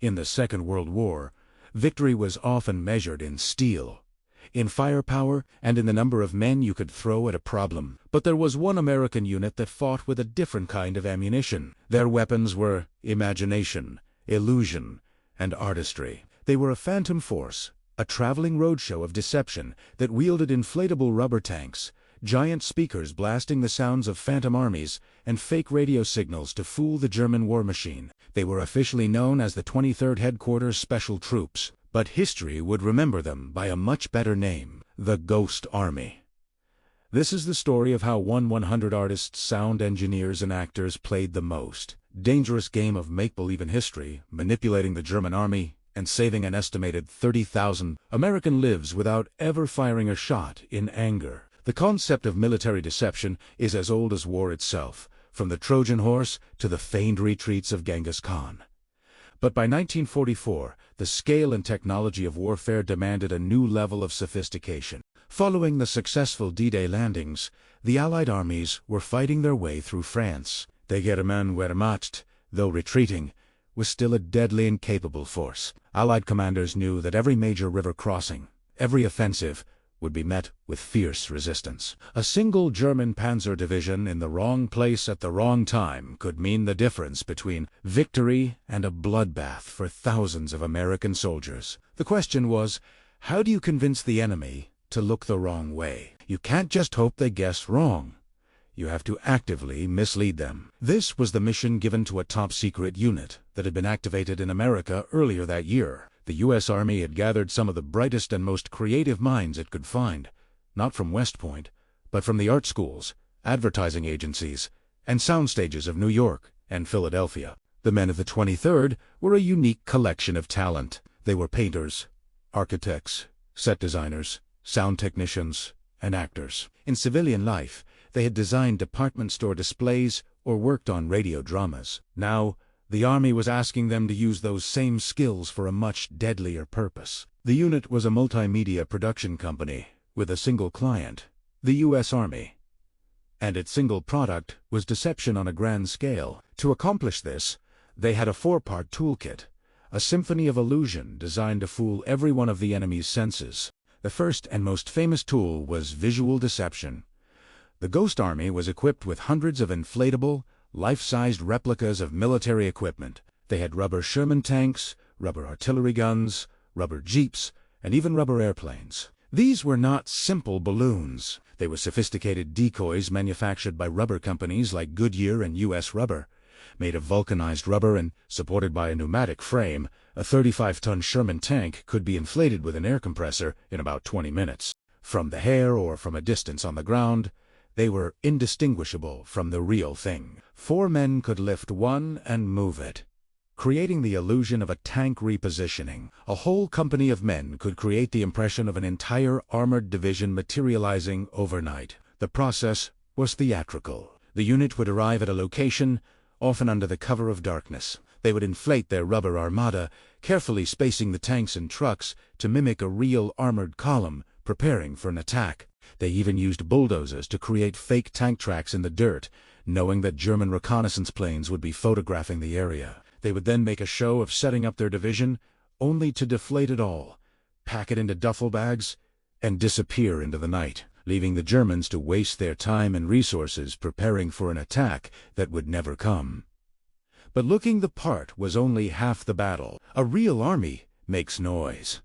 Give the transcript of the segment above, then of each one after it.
In the Second World War, victory was often measured in steel, in firepower, and in the number of men you could throw at a problem. But there was one American unit that fought with a different kind of ammunition. Their weapons were imagination, illusion, and artistry. They were a phantom force, a traveling roadshow of deception that wielded inflatable rubber tanks, giant speakers blasting the sounds of phantom armies, and fake radio signals to fool the German war machine. They were officially known as the 23rd Headquarters Special Troops, but history would remember them by a much better name: the Ghost Army. This is the story of how 100 artists, sound engineers, and actors played the most dangerous game of make-believe in history, manipulating the German army and saving an estimated 30,000 American lives without ever firing a shot in anger. The concept of military deception is as old as war itself, from the Trojan horse to the feigned retreats of Genghis Khan. But by 1944, the scale and technology of warfare demanded a new level of sophistication. Following the successful D-Day landings, the Allied armies were fighting their way through France. The Germanen Wehrmacht, though retreating, was still a deadly and capable force. Allied commanders knew that every major river crossing, every offensive, would be met with fierce resistance. A single German panzer division in the wrong place at the wrong time could mean the difference between victory and a bloodbath for thousands of American soldiers. The question was, how do you convince the enemy to look the wrong way? You can't just hope they guess wrong. You have to actively mislead them. This was the mission given to a top-secret unit that had been activated in America earlier that year. The U.S. Army had gathered some of the brightest and most creative minds it could find, not from West Point, but from the art schools, advertising agencies, and sound stages of New York and Philadelphia. The men of the 23rd were a unique collection of talent. They were painters, architects, set designers, sound technicians, and actors. In civilian life, they had designed department store displays or worked on radio dramas. Now, the Army was asking them to use those same skills for a much deadlier purpose. The unit was a multimedia production company with a single client, the U.S. Army. And its single product was deception on a grand scale. To accomplish this, they had a four-part toolkit, a symphony of illusion designed to fool every one of the enemy's senses. The first and most famous tool was visual deception. The Ghost Army was equipped with hundreds of inflatable, life-sized replicas of military equipment. They had rubber Sherman tanks, rubber artillery guns, rubber jeeps, and even rubber airplanes. These were not simple balloons. They were sophisticated decoys manufactured by rubber companies like Goodyear and U.S. Rubber. Made of vulcanized rubber and supported by a pneumatic frame, a 35-ton Sherman tank could be inflated with an air compressor in about 20 minutes. From the air or from a distance on the ground, they were indistinguishable from the real thing. 4 men could lift one and move it, creating the illusion of a tank repositioning. A whole company of men could create the impression of an entire armored division materializing overnight. The process was theatrical. The unit would arrive at a location, often under the cover of darkness. They would inflate their rubber armada, carefully spacing the tanks and trucks to mimic a real armored column preparing for an attack. They even used bulldozers to create fake tank tracks in the dirt, knowing that German reconnaissance planes would be photographing the area. They would then make a show of setting up their division, only to deflate it all, pack it into duffel bags, and disappear into the night, leaving the Germans to waste their time and resources preparing for an attack that would never come. But looking the part was only half the battle. A real army makes noise.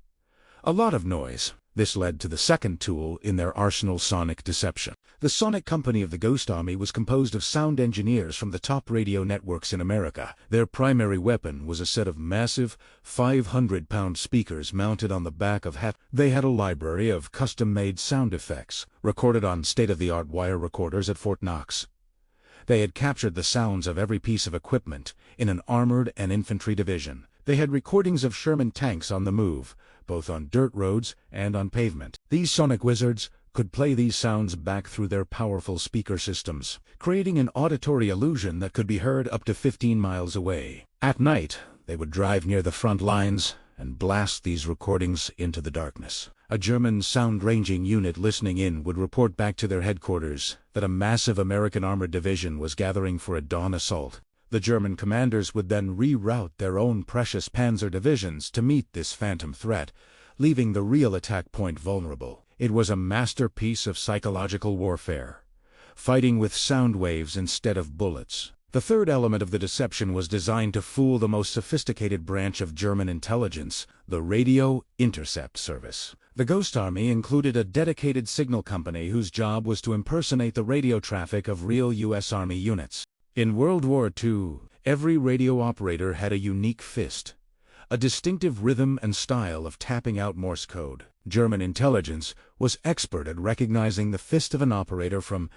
A lot of noise. This led to the second tool in their arsenal: sonic deception. The sonic company of the Ghost Army was composed of sound engineers from the top radio networks in America. Their primary weapon was a set of massive, 500-pound speakers mounted on the back of hats. They had a library of custom-made sound effects, recorded on state-of-the-art wire recorders at Fort Knox. They had captured the sounds of every piece of equipment in an armored and infantry division. They had recordings of Sherman tanks on the move, both on dirt roads and on pavement. These sonic wizards could play these sounds back through their powerful speaker systems, creating an auditory illusion that could be heard up to 15 miles away. At night, they would drive near the front lines and blast these recordings into the darkness. A German sound-ranging unit listening in would report back to their headquarters that a massive American armored division was gathering for a dawn assault. The German commanders would then reroute their own precious panzer divisions to meet this phantom threat, leaving the real attack point vulnerable. It was a masterpiece of psychological warfare, fighting with sound waves instead of bullets. The third element of the deception was designed to fool the most sophisticated branch of German intelligence, the radio intercept service. The Ghost Army included a dedicated signal company whose job was to impersonate the radio traffic of real U.S. Army units. In World War II, every radio operator had a unique fist, a distinctive rhythm and style of tapping out Morse code. German intelligence was expert at recognizing the fist of an operator from,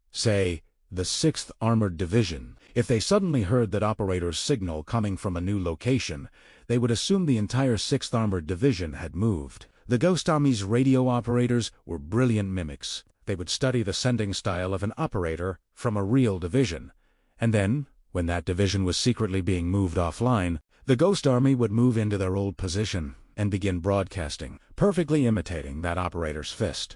say, the 6th Armored Division. If they suddenly heard that operator's signal coming from a new location, they would assume the entire 6th Armored Division had moved. The Ghost Army's radio operators were brilliant mimics. They would study the sending style of an operator from a real division, and then, when that division was secretly being moved offline, the Ghost Army would move into their old position and begin broadcasting, perfectly imitating that operator's fist.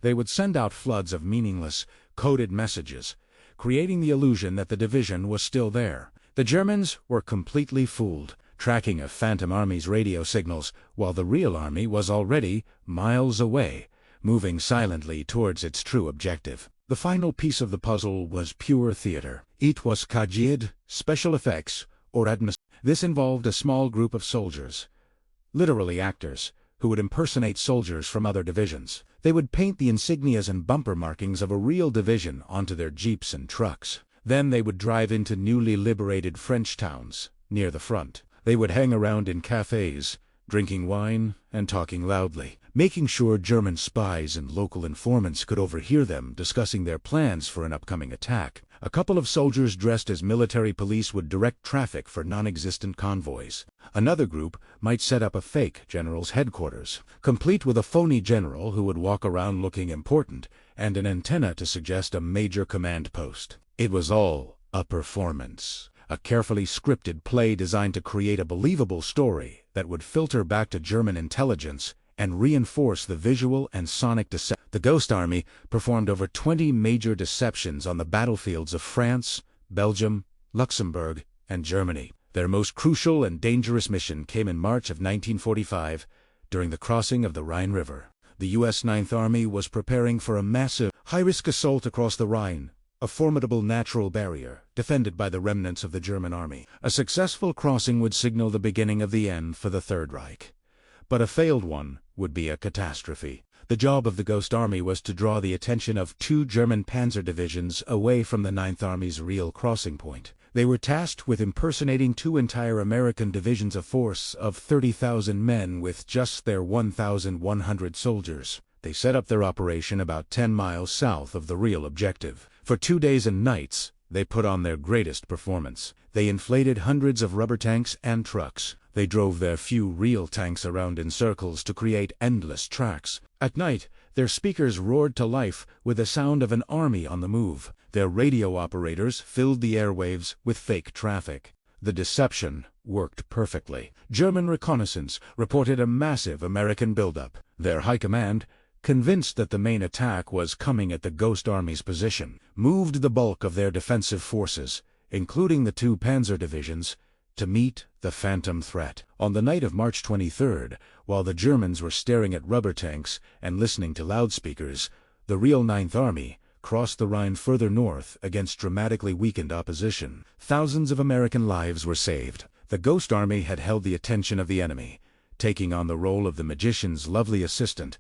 They would send out floods of meaningless, coded messages, creating the illusion that the division was still there. The Germans were completely fooled, tracking a phantom army's radio signals, while the real army was already miles away, moving silently towards its true objective. The final piece of the puzzle was pure theater. It was KGID, special effects, or administration. This involved a small group of soldiers, literally actors, who would impersonate soldiers from other divisions. They would paint the insignias and bumper markings of a real division onto their jeeps and trucks. Then they would drive into newly liberated French towns near the front. They would hang around in cafes, drinking wine and talking loudly, making sure German spies and local informants could overhear them discussing their plans for an upcoming attack. A couple of soldiers dressed as military police would direct traffic for non-existent convoys. Another group might set up a fake general's headquarters, complete with a phony general who would walk around looking important, and an antenna to suggest a major command post. It was all a performance, a carefully scripted play designed to create a believable story that would filter back to German intelligence and reinforce the visual and sonic deception. The Ghost Army performed over 20 major deceptions on the battlefields of France, Belgium, Luxembourg, and Germany. Their most crucial and dangerous mission came in March of 1945, during the crossing of the Rhine River. The U.S. Ninth Army was preparing for a massive, high-risk assault across the Rhine, a formidable natural barrier defended by the remnants of the German army. A successful crossing would signal the beginning of the end for the Third Reich, but a failed one would be a catastrophe. The job of the Ghost Army was to draw the attention of 2 German panzer divisions away from the Ninth Army's real crossing point. They were tasked with impersonating 2 entire American divisions, a force of 30,000 men with just their 1,100 soldiers. They set up their operation about 10 miles south of the real objective. For 2 days and nights, they put on their greatest performance. They inflated hundreds of rubber tanks and trucks. They drove their few real tanks around in circles to create endless tracks. At night, their speakers roared to life with the sound of an army on the move. Their radio operators filled the airwaves with fake traffic. The deception worked perfectly. German reconnaissance reported a massive American buildup. Their high command, convinced that the main attack was coming at the Ghost Army's position, moved the bulk of their defensive forces, including the 2 panzer divisions, to meet the phantom threat. On the night of March 23rd, while the Germans were staring at rubber tanks and listening to loudspeakers, the real Ninth Army crossed the Rhine further north against dramatically weakened opposition. Thousands of American lives were saved. The Ghost Army had held the attention of the enemy, taking on the role of the magician's lovely assistant,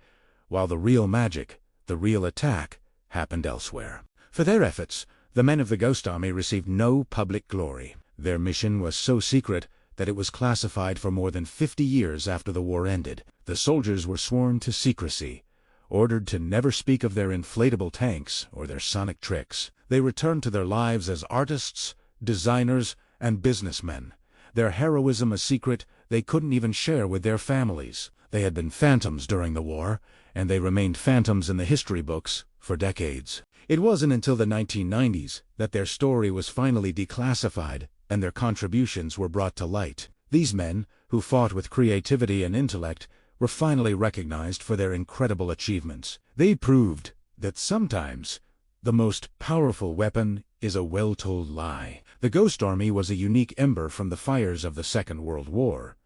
while the real magic, the real attack, happened elsewhere. For their efforts, the men of the Ghost Army received no public glory. Their mission was so secret that it was classified for more than 50 years after the war ended. The soldiers were sworn to secrecy, ordered to never speak of their inflatable tanks or their sonic tricks. They returned to their lives as artists, designers, and businessmen, their heroism a secret they couldn't even share with their families. They had been phantoms during the war, and they remained phantoms in the history books for decades. It wasn't until the 1990s that their story was finally declassified and their contributions were brought to light. These men, who fought with creativity and intellect, were finally recognized for their incredible achievements. They proved that sometimes The most powerful weapon is a well-told lie. The Ghost Army was a unique ember from the fires of the Second World War.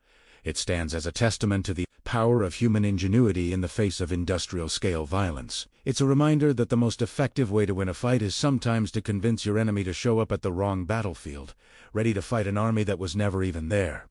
It stands as a testament to the power of human ingenuity in the face of industrial-scale violence. It's a reminder that the most effective way to win a fight is sometimes to convince your enemy to show up at the wrong battlefield, ready to fight an army that was never even there.